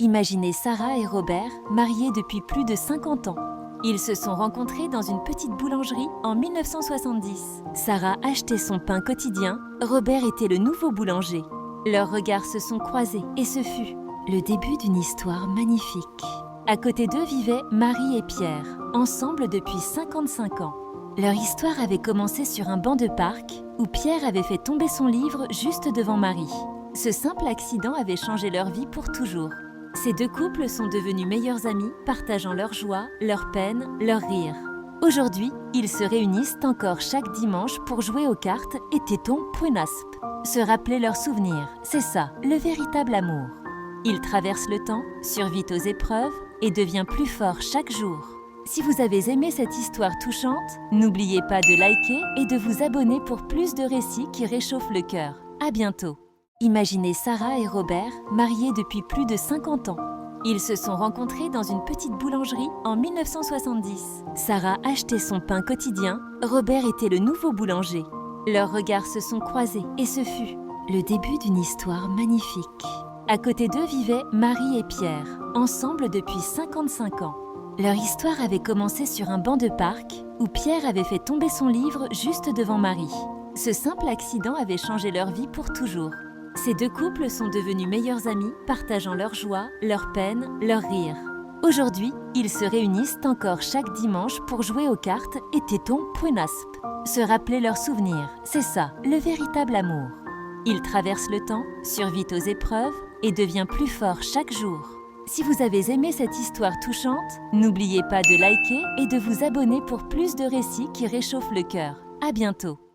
Imaginez Sarah et Robert, mariés depuis plus de 50 ans. Ils se sont rencontrés dans une petite boulangerie en 1970. Sarah achetait son pain quotidien, Robert était le nouveau boulanger. Leurs regards se sont croisés et ce fut le début d'une histoire magnifique. À côté d'eux vivaient Marie et Pierre, ensemble depuis 55 ans. Leur histoire avait commencé sur un banc de parc où Pierre avait fait tomber son livre juste devant Marie. Ce simple accident avait changé leur vie pour toujours. Ces deux couples sont devenus meilleurs amis, partageant leur joie, leur peine, leur rire. Aujourd'hui, ils se réunissent encore chaque dimanche pour jouer aux cartes et téton Pruinasp. Se rappeler leurs souvenirs, c'est ça, le véritable amour. Ils traversent le temps, survivent aux épreuves et deviennent plus forts chaque jour. Si vous avez aimé cette histoire touchante, n'oubliez pas de liker et de vous abonner pour plus de récits qui réchauffent le cœur. À bientôt! Imaginez Sarah et Robert, mariés depuis plus de 50 ans. Ils se sont rencontrés dans une petite boulangerie en 1970. Sarah achetait son pain quotidien, Robert était le nouveau boulanger. Leurs regards se sont croisés et ce fut le début d'une histoire magnifique. À côté d'eux vivaient Marie et Pierre, ensemble depuis 55 ans. Leur histoire avait commencé sur un banc de parc où Pierre avait fait tomber son livre juste devant Marie. Ce simple accident avait changé leur vie pour toujours. Ces deux couples sont devenus meilleurs amis, partageant leur joie, leur peine, leur rire. Aujourd'hui, ils se réunissent encore chaque dimanche pour jouer aux cartes et téton Pruinasp. Se rappeler leurs souvenirs, c'est ça, le véritable amour. Ils traversent le temps, survivent aux épreuves et deviennent plus forts chaque jour. Si vous avez aimé cette histoire touchante, n'oubliez pas de liker et de vous abonner pour plus de récits qui réchauffent le cœur. À bientôt!